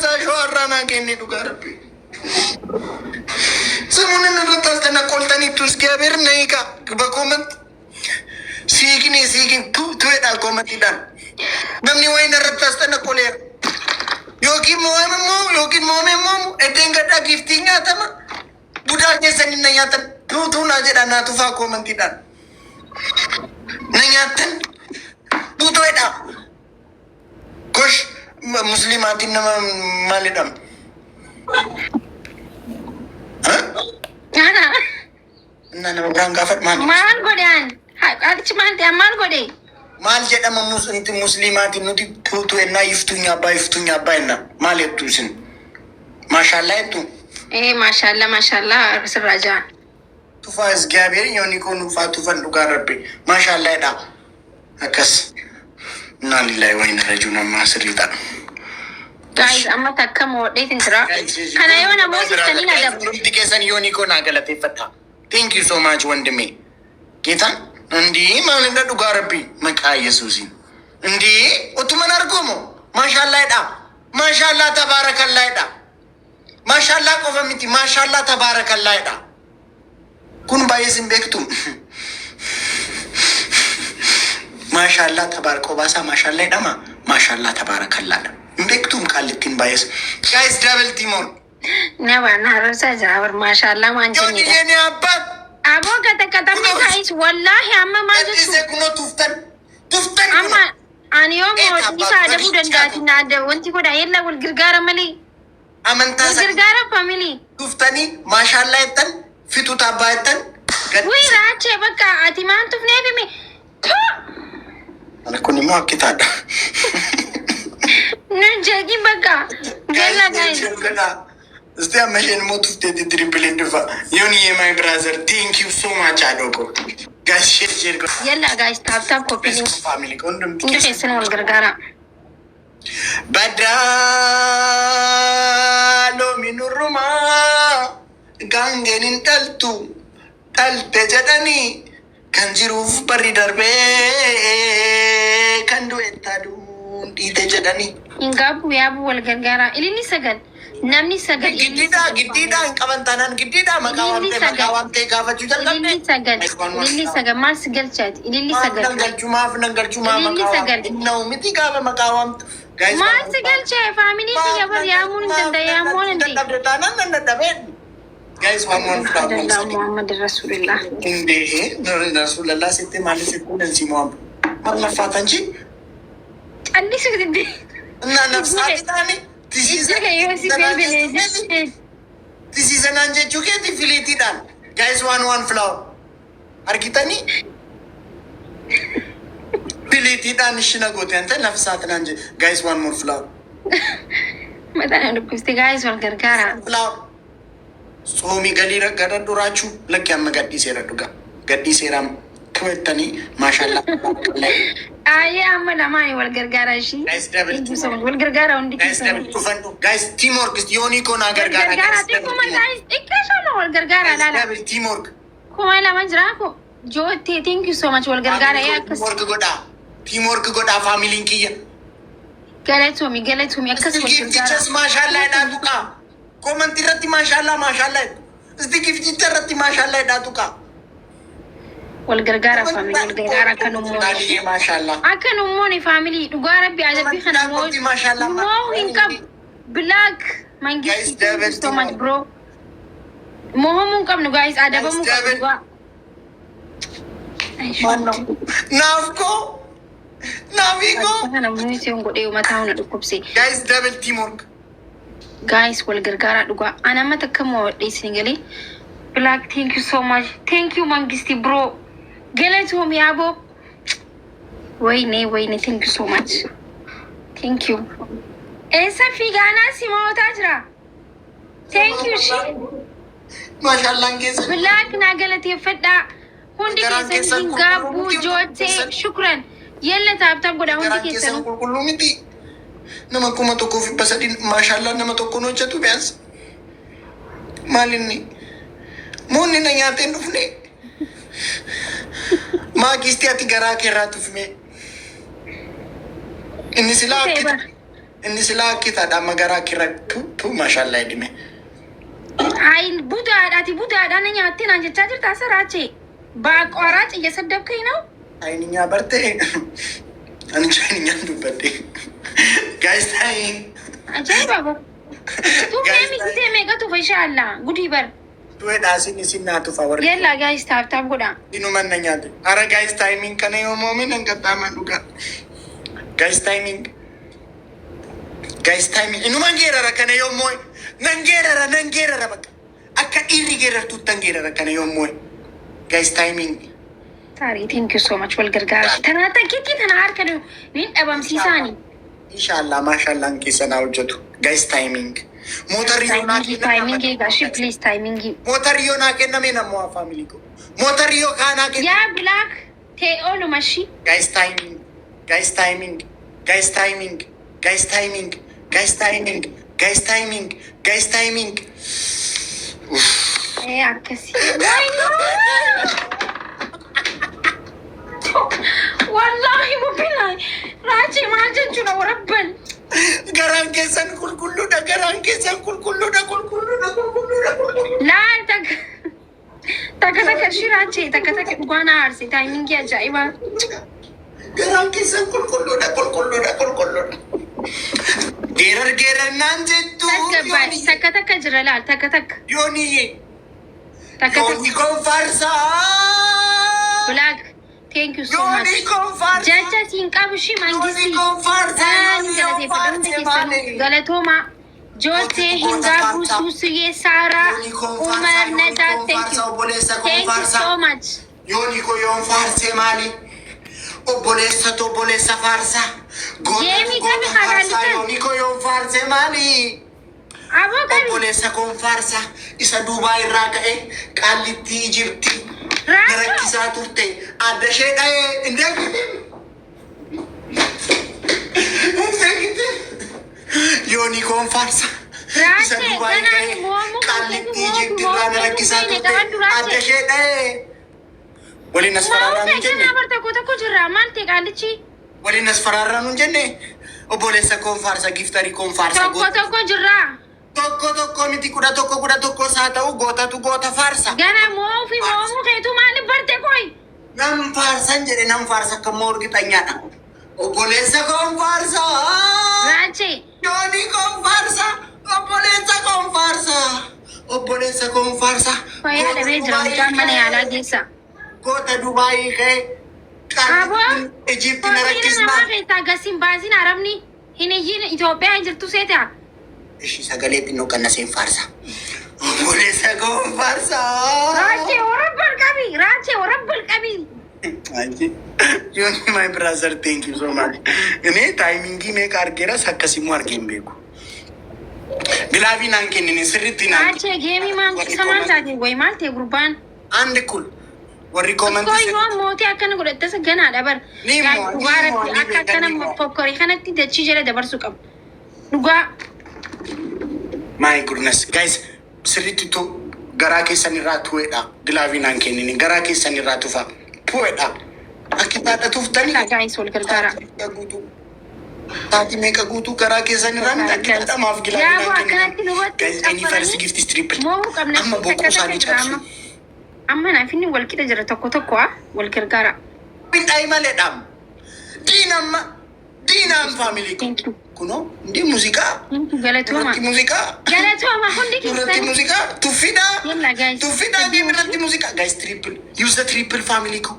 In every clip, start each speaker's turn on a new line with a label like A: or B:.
A: ሸዋራና ከኔ ዱጋረብ ስሙን እንድታስጠና ቆልጠኒቱ እግዚአብሔር ነይካ በኮመንት ሲግኒ ትዌዳ ኮመንት ይዳል በምን ወይ ነርታስጠና ቆሌ ዮኪን ሞሜሞ እደንገዳ ጊፍቲኛ ተማ ቡዳ ጀሰኒ ነኛተን ቱቱና ጀዳና ቱፋ ኮመንት ይዳል ነኛተን ቱቶይዳ ኮሽ ሙስሊማቲን ማለዳም እና ነው ጋንጋፈት ማን ጎዳን አጥች ማን ጎዴ ማል ጀደም ሙስሊማቲ ኑቲ ቱቱ እና ይፍቱኛ ባይና ማለቱስን ማሻአላ እቱ ማሻአላ ስራጃ ቱፋ እግዚአብሔር ዮኒኮኑ ፋቱ ፈንዱ ጋረብ ማሻአላ ዳ አከስ እና ሊላይ ወይነ ረጁና ማስሪታ ጋይስ አማ ተከሞ ወዴት እንስራ ከና የሆነ ሞሲስ ተኒና ደብ ዲኬሰን ዮኒኮና ገለቴ ፈታ ቴንክ ዩ ሶ ማች ወንድሜ ጌታ እንዲ ማን እንደ ዱጋረቢ መቃ ኢየሱስ እንዲ ኦቱመን አርጎሞ ማሻአላ ዳ ማሻአላ ተባረከላ ዳ ማሻአላ ቆፈሚቲ ማሻአላ ተባረከላ ዳ ኩን ባይስን ቤክቱ ማሻአላ ተባረኮ ባሳ ማሻአላ ዳማ ማሻአላ ተባረከላ ቤክቱም ቃልቲን ባይስ ጋይስ ደብል ቲሞር ነባና ረሳ ጃበር ማሻአላ ማንጀኒ የኔ አባት አቦ ከተከተማ ታይስ ወላሂ አመማዘ ዘኩኖ ቱፍተን አማ አንዮም ወዲሳ ደቡ ደንዳቲና ደ ወንቲ ኮዳ የላ ወልግርጋራ መሊ አመንታ ወልግርጋራ ፋሚሊ ቱፍተኒ ማሻአላ ይተን ፊቱ ታባይተን ወይ ራቼ በቃ አቲማን ቱፍኔ ቢሚ አለኩኒ ማኪታዳ ነንጀጊ በቃ ገላ ጋይ እስቲ አመሸን ሞት ውስጥ ትሪፕል እንድፋ ዮኒ የማይ ብራዘር ቴንክ ዩ ሶ ማች አዶኮ ጋይስ ሼር የላ ጋይስ ታፕታፕ ኮፒ ፋሚሊ ኮንደም ትኬስ ነው ወልገርጋራ በዳሎ ሚኑሩማ ጋንገኒን ጠልተ ጀደኒ ከንጅሩፍ በሪ ደርቤ ከንዱ ኤታዱ እንዲተ ጀደኒ ኢንጋቡ ያቡ ወልገርጋራ ኢሊኒ ሰገድ namni sagal gidida qabantanan gidida maqawamte gaafachuu jalqabne ililli sagal maal sigalchaati ililli sagal nangalchuma maqawamte miti gaafa maqawamtu maal sigalchee faamilii biyya bar yaamuun dandayaamuun guys one Muhammad Rasulullah inde Rasulullah sitte maali sitte dansi Muhammad marna fatanji anni sigde na nafsati tani Tisisan anje juga di fileti dan guys one flower argitani fileti dan shina gote ante nafsat anje guys one more flower mata anu kusti guys wal gargara flower somi galira gara durachu lakya magadi sera duga gadi seram kwetani mashallah Aya amana mai wal gargara shi wal gargara undi guys teamwork is yoni ko na gargara guys ikkasha no wal gargara la teamwork ko ala majra ko jo thank you so much wal gargara ya teamwork goda family kiya galetu mi akas wal gargara mashallah da duka comment irati mashallah isti gift irati mashallah da duka والغرغارة فاميلي والغرغارة كانوا موني ما شاء الله أكانوا موني فاميلي دغارة بيعجب خنا موني ما شاء الله مو إنك بلاك ما نجيش so much bro مو ممكن نجايز أدا بممكن نافكو أنا مني سيوم قديو ما تاونا دكوبسي guys double teamwork guys والغرغارة دغا أنا ما تكمل ديسينغلي black thank you so much thank you mangisti bro Geletum yabo. Wayne, thank you so much. Thank you. Esa figana simota tajra. Thank you shi. Mashallah kesa. Black na galati fada. Hundi kesa gabu jote. Shukran. Yalla tab goda hundi kesa. Kulumiti. Nama kuma to kofi pasadin mashallah nama to kono chatu bias. Malini. Muni na yate nufne. Maa kisti ati garaa keerraa tufme inni silaa inni silaa kitaadhaan magaraa kirrattu maashaallah edime.
B: Ay budaadhaati budaadhaan nyaatti naan jechaa jirta asirraachi. Baaqooraa ciyya saddabkii na'u.
A: Ayni nyaa bartee ani nyaa dubbadde. Guys taa'in.
B: Ajaa'iba bo. Tuufee mitee meeqa tuufa inshaallah gudii bar.
A: Tuwee dhaasin isin naa tufa warri.
B: Yella guys taaf godha.
A: Inuman na nyaate. Ara guys timing kana yoo moomin hanqaxaamaa dhugaa. Guys timing. Guys timing. Inuman geerara kana yoo mooy. Nan geerara bakka. Akka dhiirri geerartuutti nan geerara kana yoo mooy. Guys timing.
B: Sorry, thank you so much. Wal gargaara. Tana takkiitti tana harka niin dhabamsiisaani.
A: Inshallah, mashallah keessa naa hojjetu. Guys timing. Motorri yoo naa
B: timing gashi please timing.
A: Motorri yoo naa kenname namoo family ko. Motorri yoo kaanaa kenname.
B: Yaa black ta'e oolumashi.
A: Guys timing. Guys timing. Guys timing. Guys timing. Guys timing. Guys timing. Guys timing.
B: Akkasi. Wallahi mubinai. Raji maal jechuudha warabban.
A: Garaan keessan qulqulluudha. Garaan keessan qulqulluudha.
B: Laal takka shiraachi takka dhugaan aarsi taayimingii ajaa'ibaa.
A: Garaan keessan qulqulluudha. Geerar naan jettu.
B: Takka jira laal takka.
A: Yoonii konfarsaa.
B: Black. Thank you so much. Jaja siin qabu shi mangisi. Galatoma. Jose Hingabu Susuye Sara Umar Neda. Thank you so much.
A: Yoni ko yon farse mali. Obbolessa farsa.
B: Yemi kami haralita.
A: Yoni ko yon farse mali.
B: Abo kami.
A: Obbolessa kon farsa. Isa Dubai irraa ka'e Qaallitti jirti. Rakkisaa turte adda ishee dha'ee hin deegite. Yooni koon faarsa. Isa Dubai ka'e Qaallitti jirti irraa na rakkisaa turte adda ishee dha'ee. Waliin as faraarraa nun jenne.
B: Tokko jirra maal ta'e Qaallichi?
A: Waliin as faraarraa nun jenne. Obboleessa koon faarsa giftarii koon faarsa.
B: Tokko jirra.
A: Tokko miti kudha tokko saa ta'u gootatu goota faarsa.
B: Gara moofi keetu maaliif barte koy?
A: Nam faarsan jedhe nam faarsa akka morgixanyaadha. Obboleessa koon faarsa.
B: Raache.
A: Yooni koon faarsa. Obboleessa koon faarsa.
B: Fayyaa dhabee jira mucaan mana yaalaa geessa.
A: Goota Dubaayii ka'e.
B: Aboo.
A: Ijipti na rakkisnaa.
B: Namaa keessaa gasiin baasiin arabni hin iyyiin Itoophiyaa hin jirtu seetaa.
A: Ishi sagalee xinnoo qannaseen faarsa. Obboleessa koon faarsa.
B: Raache warabbal qabi.
A: Yooni my brother, thank you so much. Ine taayimingii meeqa argeeras akkasimoo argee hin beeku. Gilaafii naan kennine sirriitti naan.
B: Raache geemii maangisa maal taate wayi maal ta'e gurbaan.
A: Andi kun warri koomantii.
B: Tokko yoo mootii akkana godhattasa ganaadha bar. Dhugaarratti akka akkana fokkorii kanatti dachii jala dabarsuu qabu. Dhugaa.
A: My goodness, guys, sirriitti garaa keessan irraa tu'eedha. Gilaafii naan kennine garaa keessan irraa tufa. Tu'eedha. Akka taata tuftanii.
B: Guys, wal gargaara.
A: Taati meeqa guutuu garaa keessan irraa ni takkita maaf gilaafii naan kennine. Guys, any first gift is triple. Amma bokkuu isaanii cabsu.
B: Amma naaf inni wal qixa jira tokko wal gargaara.
A: Bindhaayi maleedhaam. Diinaan faamilii kun. Kuno ndi muuziqaa.
B: Galatooma.
A: Muuziqaa.
B: Galatooma hundi
A: Irratti muuziqaa. Tuffidhaa.
B: Yalla guys.
A: Tuffidhaa game irratti muuziqaa. Guys triple. Use the triple family ko.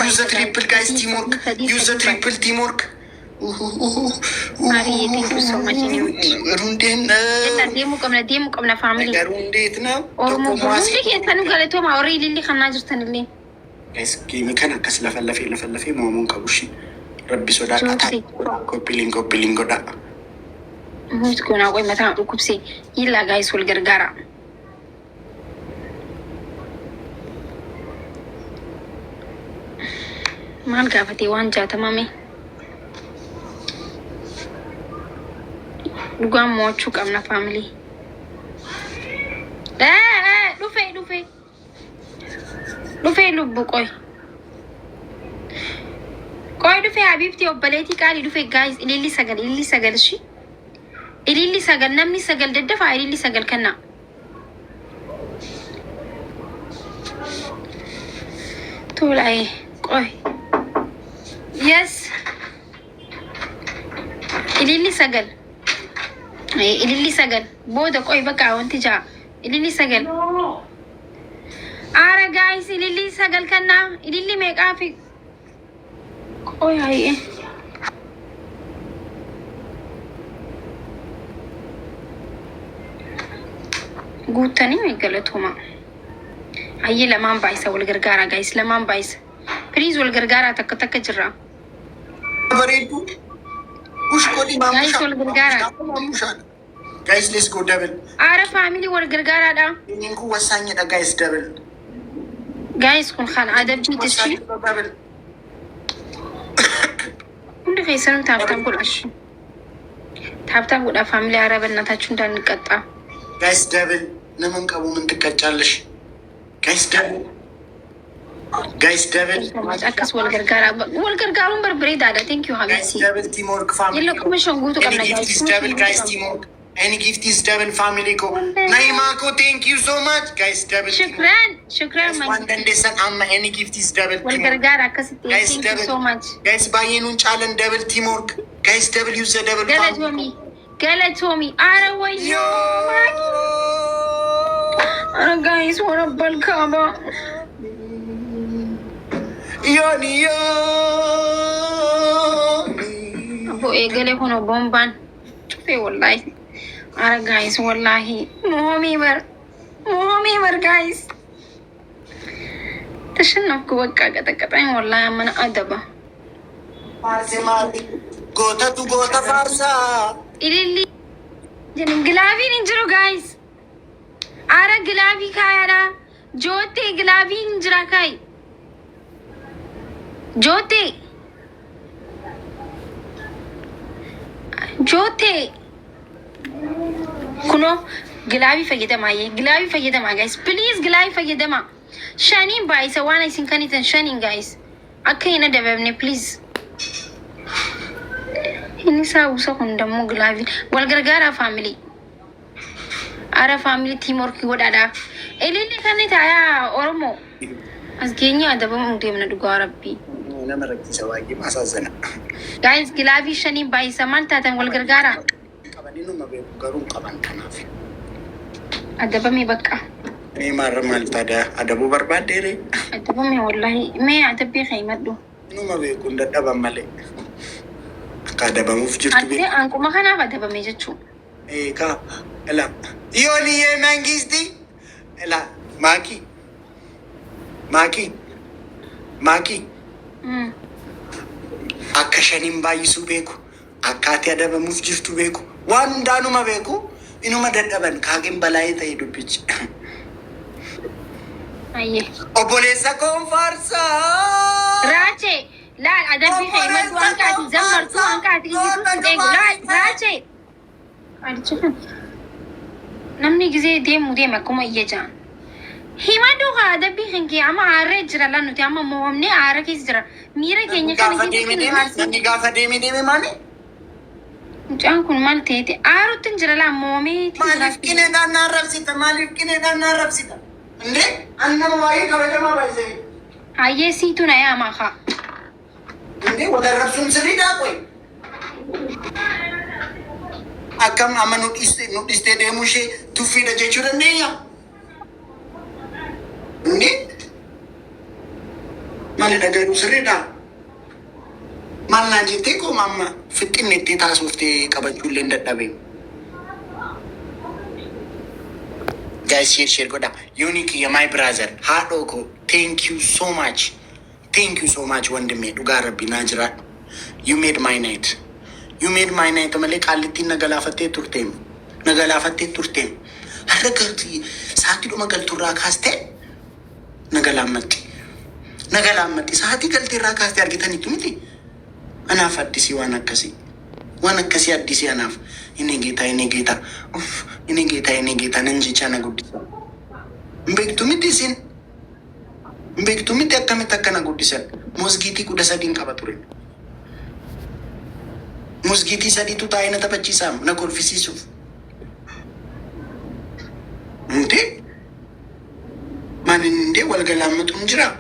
A: Use the triple guys teamwork. Use the triple teamwork.
B: Marii thank you so much.
A: Rundeen.
B: Deemuu qabna family.
A: Rundeet na.
B: Oromoo hundi keessanuu galatooma horii lilli kannaa jirtanillee.
A: Guys game kan akkas lafallafee moomuun qabu shi. Rabbi sodaadha. Koppiiliin godha.
B: Muus goonaa qoy mataa dhukkubsee yilla guys wal gargaara. Maal gaafatee waan jaatamame. Dhugaan mo'achuu qabna faamilii. Dhufee lubbu qoy. Qoy dhufee Habibti obboleetii qaalii dhufee guys ililli sagal shi. إلي سجل نمني سجل ددفع إلي سجل كنا طول أي قوي يس إلي سجل إلي سجل بودا قوي بقى وانت جا إلي سجل آره جايز إلي سجل كنا إلي ميك أفي قوي هاي guutanii meegalatuma ayyee lamaan baay'isa wal gargaaraa gaayis lamaan baay'isa piliis wal gargaaraa takka takka jirra
A: bareedu bushkoodii
B: gaayis wal gargaaraa
A: gaayis let's go double
B: aara faamilii wal gargaaraadha
A: inni kun wasaanyadha gaayis double
B: gaayis kun kan adabbii tishi hundi keessanuu taaftaan godha faamilii aara bannataችሁ እንዳንቀጣ
A: ጋይስ ደብል ለምን ቀቡ ምን ትቀጫለሽ? ጋይስ ደብል
B: ማጫከስ ወልገርጋሩን በርብሬ ዳዳ ቴንክ ዩ ሀቢሲ
A: ደብል ቲም ወርክ ፋሚሊ
B: የለቁመሽን ጉቱ ቀምና
A: ደብል ጋይስ ቲም ወርክ ኤኒ ጊፍት ኢዝ ደብል ፋሚሊ ኮ ናይማኮ ቴንክ ዩ ሶ ማች ጋይስ ደብል
B: ሽክራን
A: ወንደንደሰን አማ ኤኒ ጊፍት ኢዝ ደብል
B: ወልገርጋር አከስ ቴንክ ዩ ሶ ማች
A: ጋይስ ባየኑን ጫለን ደብል ቲም ወርክ ጋይስ ደብል ዩዝ ደብል
B: ፋሚሊ ገለቶሚ አረ ወዮ አረ ጋይስ ወረበል ካባ
A: ዮኒ
B: አቦ ኤገሌ ሆኖ ቦምባን ጩፌ ወላሂ አረ ጋይስ ወላሂ ሞሚበር ጋይስ ተሸነፍኩ በቃ ቀጠቀጠኝ ወላሂ አመና አደባ
A: ጎተቱ ጎተ ፋርሳ
B: ኢሊሊ ግላቪን እንጅሩ ጋይስ አረ ግላቪ ካያዳ ጆቴ ግላቪ እንጅራ ካይ ጆቴ ኩኖ ግላቪ ፈየደማ ጋይስ ፕሊዝ ግላቪ ፈየደማ ሸኒን ባይሰ ዋና ሲንከኒተን ሸኒን ጋይስ አከይነ ደበብኔ ፕሊዝ Inisa usa kundamu glavi walgargara family ara family teamwork godada elili kanita ya oromo asgenya adabam undemna duga rabbi
A: na marakti sawagi masazana
B: guys glavi shani bai samanta tan walgargara
A: qabaninu mabe garum qaban kanafi
B: adabami bakka
A: ni marmal tada adabu barbadere
B: adabami wallahi me adabi khaymaddu
A: nu mabe kunda dabamale ከደበሙፍ ጅርቱ
B: ቤት አንቁ መከና በደበመ ጀቹ
A: ኤካ እላ ዮኒ የመንግስቲ እላ ማኪ አከሸኒም ባይሱ ቤኩ አካቲ ደበሙፍ ጅርቱ ቤኩ ዋን እንዳኑማ ቤኩ ኢኑማ ደደበን ካገም በላይ ተይዱብጭ
B: አየ
A: ኦቦሌሳ ኮንፋርሳ
B: ራቼ لا أدبي خيمة وانك أتزمرت وانك أتيجي لا راجع أرجعنا نمني جزء ديم أكون يجان هما دوها أدبي خنكي أما عارج رلا نتي أما موهمني عارك إزرا ميرا كينيا كان
A: نني قافة ديمي ماني
B: جان كون مال تيتي عارو تنجرا لا مومي
A: مالف كيني دان نارب سيتا إنده أنا مواهي كبجة ما بايزي
B: هاي سيتو نايا ماخا
A: Ini wadah rapsun serida koi. Akam ama nutiste demushe tufi da jechura neya. Ini mali da garu serida. Malna jite ko mama fitin neti tasufte kabajulle ndadabe. Guys, share goda. Unique ya my brother. Hadoko. Thank you so much. Thank you so much, ወንድሜ ዱጋ ረቢ ናጅራ you made my night መለቅ አልቲ ነገላፈቴ ቱርቴም አረገት ሳቲዶ መገልቱራ ካስቴ ነገላመጥ ሳቲ ገልቴራ ካስቴ አርጊተን ይቱምቲ አናፍ አዲስ ዋናከሲ አዲስ ያናፍ እኔ ጌታ ነንጂቻ ነጉድ ምቤክቱምቲ ሲን Beektumitti akkamitti akkana guddisan mosgiitii 13 qaba ture. Musgiitii sadiitu taa'ina taphachiisaam na kolfisiisuuf. Intee maal indee wal galaammatu hin jiraa?